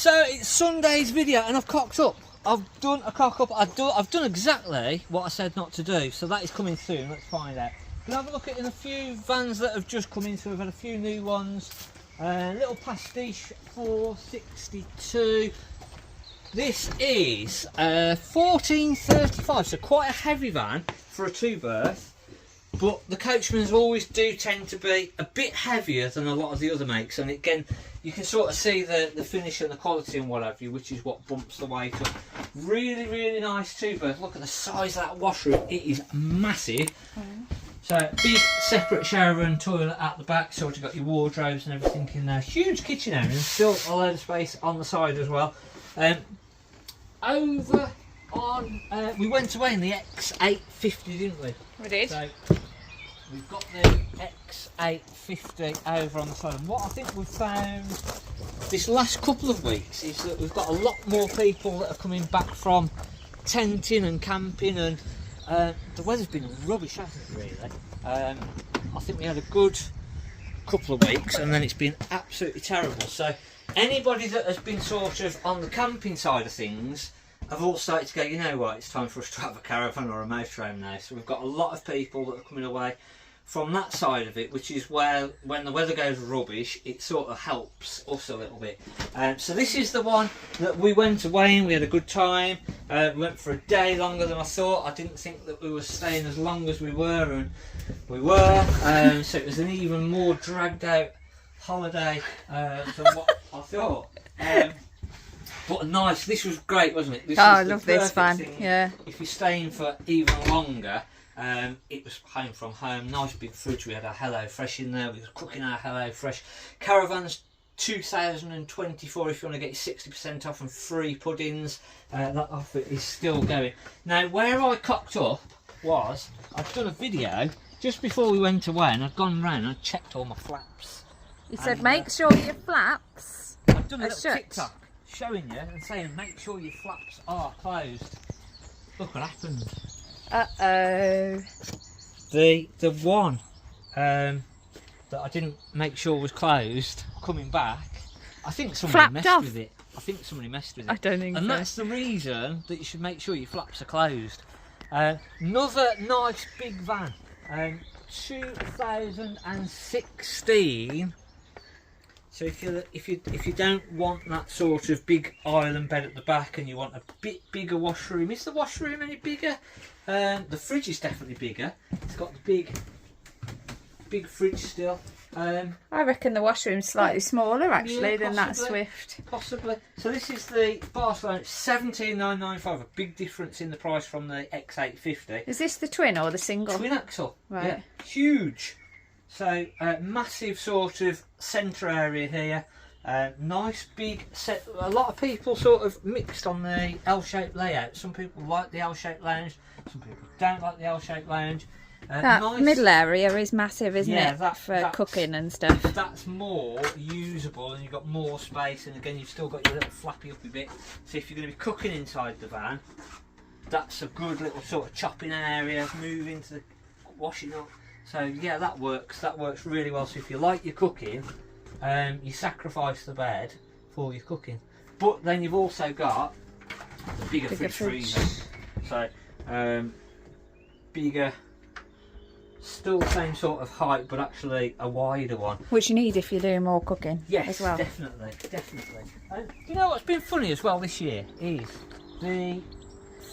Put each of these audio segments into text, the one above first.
So it's Sunday's video and I've cocked up. I've done a cock up. I've done exactly what I said not to do. So that is coming soon. Let's find out. We'll have a look at in a few vans that have just come in. So we've had a few new ones. Little pastiche 462. This is 1435, so quite a heavy van for a 2-berth. But the Coachmans always do tend to be a bit heavier than a lot of the other makes, and again, you can sort of see the finish and the quality and what have you, which is what bumps the weight up. Really, really nice 2-berth. Look at the size of that washroom; it is massive. So big separate shower and toilet at the back, so you've got your wardrobes and everything in there. Huge kitchen area, and still a load of space on the side as well. Over on, we went away in the X850, didn't we? We did. So we've got the X850 over on the side. And what I think we've found this last couple of weeks is that we've got a lot more people that are coming back from tenting and camping, and the weather's been rubbish, hasn't it, really? I think we had a good couple of weeks and then it's been absolutely terrible. So anybody that has been sort of on the camping side of things have all started to go, you know what, it's time for us to have a caravan or a motorhome now. So we've got a lot of people that are coming away from that side of it, which is where, when the weather goes rubbish, it sort of helps us a little bit. So this is the one that we went away in. We had a good time. We went for a day longer than I thought. I didn't think that we were staying as long as we were, and we were. So it was an even more dragged out holiday than what I thought. But nice, this was great, wasn't it? This I love this van, yeah. If you're staying for even longer, it was home from home, nice big fridge. We had our Hello Fresh in there, we were cooking our Hello Fresh. Caravans 2024 if you want to get your 60% off and free puddings. That offer is still going. Now, where I cocked up was, I'd done a video just before we went away and I'd gone round and I'd checked all my flaps. You said make sure your flaps I've done a little shut. TikTok showing you and saying make sure your flaps are closed. Look what happened. Uh-oh. The one that I didn't make sure was closed, coming back, I think somebody messed with it. I think somebody messed with it. I don't think so. And that's the reason that you should make sure your flaps are closed. Another nice big van, 2016. So if you don't want that sort of big island bed at the back and you want a bit bigger washroom, is the washroom any bigger? The fridge is definitely bigger. It's got the big fridge still. I reckon the washroom's slightly smaller actually than that Swift. Possibly. So this is the Barcelona, $17,995. A big difference in the price from the X850. Is this the twin or the single? Twin axle. Right. Yeah, huge. So massive sort of centre area here. Nice big set. A lot of people sort of mixed on the L-shaped layout. Some people like the L-shaped lounge. Some people don't like the L-shaped lounge. That nice middle area is massive, isn't it? That's cooking and stuff. That's more usable and you've got more space, and again you've still got your little flappy uppy bit. So if you're going to be cooking inside the van, that's a good little sort of chopping area, move into the washing up. So yeah, that works really well. So if you like your cooking, you sacrifice the bed for your cooking. But then you've also got the bigger fridge freezer. So bigger, still the same sort of height, but actually a wider one. Which you need if you're doing more cooking. Yes, as well. definitely. You know what's been funny as well this year is the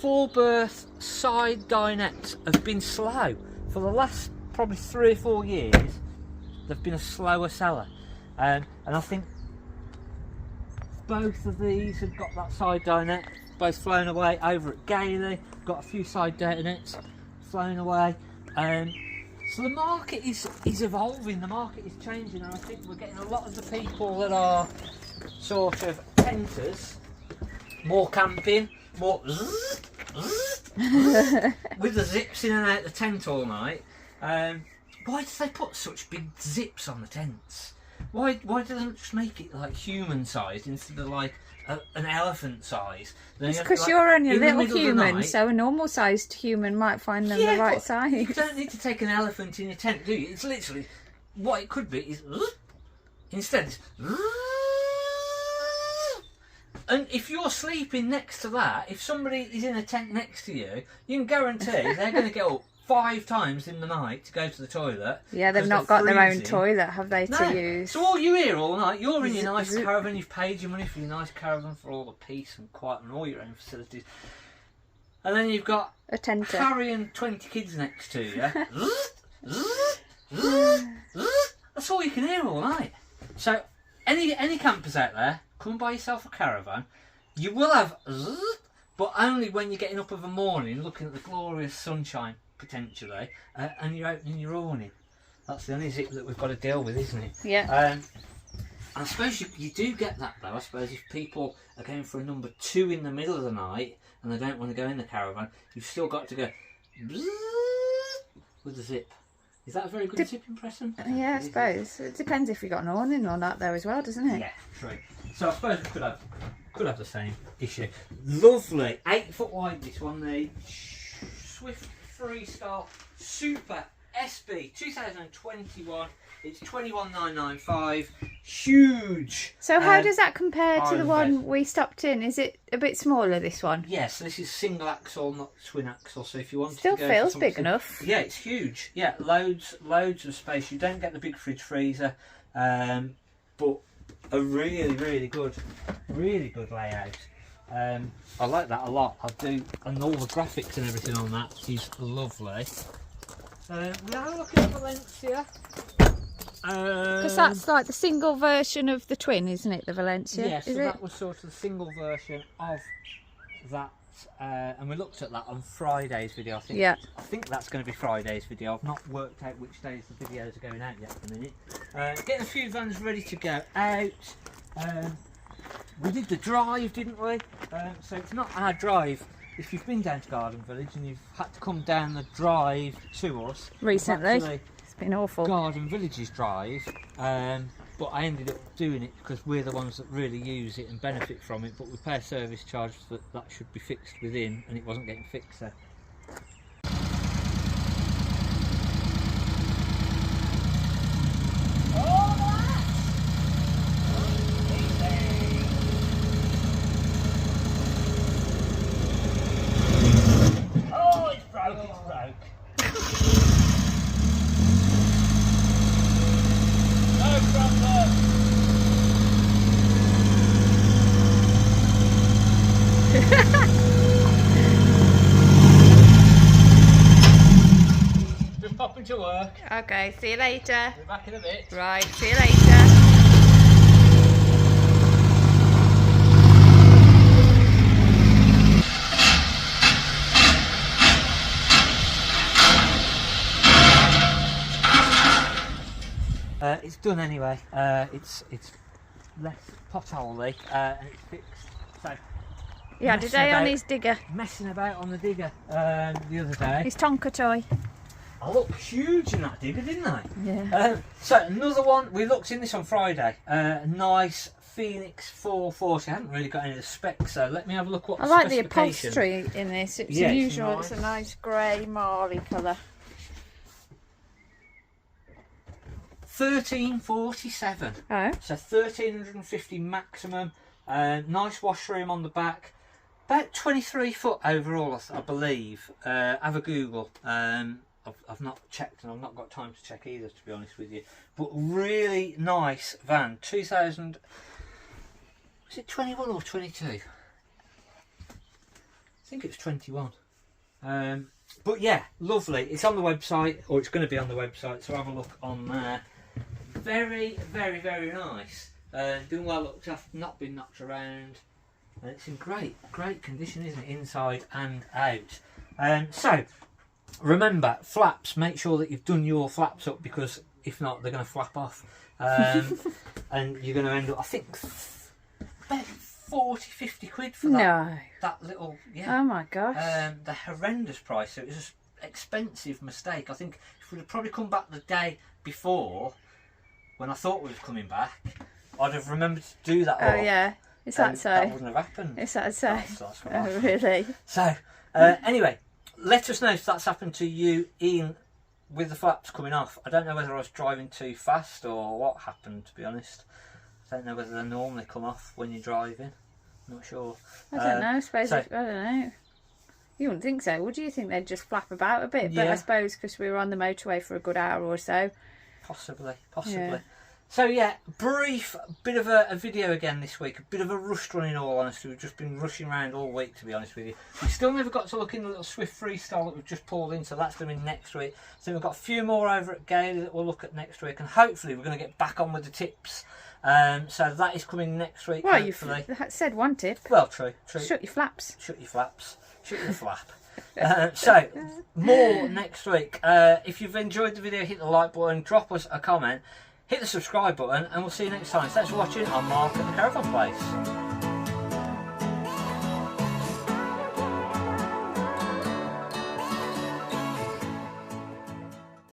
4-berth side dinettes have been slow for the last probably 3 or 4 years. They've been a slower seller, and I think both of these have got that side dinette, both flown away over at Gailey. Got a few side dinettes flown away. So the market is evolving, the market is changing, and I think we're getting a lot of the people that are sort of tenters, more camping, more with the zips in and out the tent all night. Why do they put such big zips on the tents? Why do they just make it like human sized instead of like an elephant size? It's because you're only a little human, so a normal sized human might find them the right size. You don't need to take an elephant in your tent, do you? It's literally what it could be is instead And if you're sleeping next to that, if somebody is in a tent next to you, you can guarantee they're going to get up 5 times in the night to go to the toilet. Yeah, they've not got their own toilet, have they, no. to use? So all you hear all night, you're in your nice caravan, you've paid your money for your nice caravan for all the peace and quiet and all your own facilities. And then you've got a tent carrying 20 kids next to you. That's all you can hear all night. So any campers out there, come and buy yourself a caravan. You will have but only when you're getting up of a morning looking at the glorious sunshine potentially and you're opening your awning. That's the only zip that we've got to deal with, isn't it? Yeah. And I suppose you do get that though. I suppose if people are going for a number 2 in the middle of the night and they don't want to go in the caravan, you've still got to go with the zip. Is that a very good zip impression? Yeah, I suppose. It depends if you've got an awning or not though as well, doesn't it? Yeah, true. So I suppose we could have the same issue. Lovely, 8 foot wide this one, the Swift Freestyle Super SB 2021. It's 21,995. Huge. So how does that compare to the one we stopped in? Is it a bit smaller, this one? Yes, this is single axle, not twin axle. So if you want to go feels for big enough. Yeah, it's huge. Yeah, loads of space. You don't get the big fridge freezer, but a really good layout. I like that a lot. I do, and all the graphics and everything on that is lovely. We are looking at Valencia. Because that's like the single version of the twin, isn't it, the Valencia? Yeah, so that was sort of the single version of that. And we looked at that on Friday's video. I think that's going to be Friday's video. I've not worked out which days the videos are going out yet for a minute. Getting a few vans ready to go out. We did the drive, didn't we? So it's not our drive. If you've been down to Garden Village and you've had to come down the drive to us recently, it's been awful. Garden Village's drive, but I ended up doing it because we're the ones that really use it and benefit from it, but we pay a service charge that should be fixed within, and it wasn't getting fixed there. Been popping to work. Okay, see you later. Be back in a bit. Right, see you later. It's done anyway. It's less potholey and it's fixed. So yeah, today on his digger. Messing about on the digger the other day. His Tonka toy. I looked huge in that digger, didn't I? Yeah. So another one. We looked in this on Friday. Nice Phoenix 440. I haven't really got any of the specs, so let me have a look what I like the upholstery in this. It's unusual. It's a nice grey marley colour. 1347. Oh. So 1350 maximum. Nice washroom on the back. About 23 foot overall, I believe. Have a Google. I've not checked and I've not got time to check either, to be honest with you. But really nice van. 2000. Was it 21 or 22? I think it was 21. But yeah, lovely. It's on the website, or it's going to be on the website, so have a look on there. Very nice. Doing well looked after, not been knocked around. And it's in great condition, isn't it? Inside and out. So, remember, flaps, make sure that you've done your flaps up, because if not, they're going to flap off. And you're going to end up, I think, about 40-50 quid for that little, oh my gosh. the horrendous price. So it was an expensive mistake. I think if we'd have probably come back the day before, when I thought we was coming back, I'd have remembered to do that. Oh yeah, is that so? That wouldn't have happened. Is that so? That's what Oh really? So anyway, let us know if that's happened to you, Ian, with the flaps coming off. I don't know whether I was driving too fast or what happened, to be honest. I don't know whether they normally come off when you're driving. Not sure. I don't know. I suppose. so- I don't know. You wouldn't think so, would you? You think they'd just flap about a bit? But Yeah. I suppose because we were on the motorway for a good hour or so. Possibly. Yeah. So yeah, brief bit of a video again this week. A bit of a rushed one in all honesty. We've just been rushing around all week, to be honest with you. We still never got to look in the little Swift freestyle that we've just pulled in, so that's going to be next week. So we've got a few more over at Gailey that we'll look at next week, and hopefully we're going to get back on with the tips. So that is coming next week. Well, hopefully. you said one tip. Well, true. Shut your flaps. Shut your flaps. Shut your flap. So, more next week. If you've enjoyed the video, hit the like button, drop us a comment, hit the subscribe button, and we'll see you next time. Thanks for watching. I'm Mark at the Caravan Place.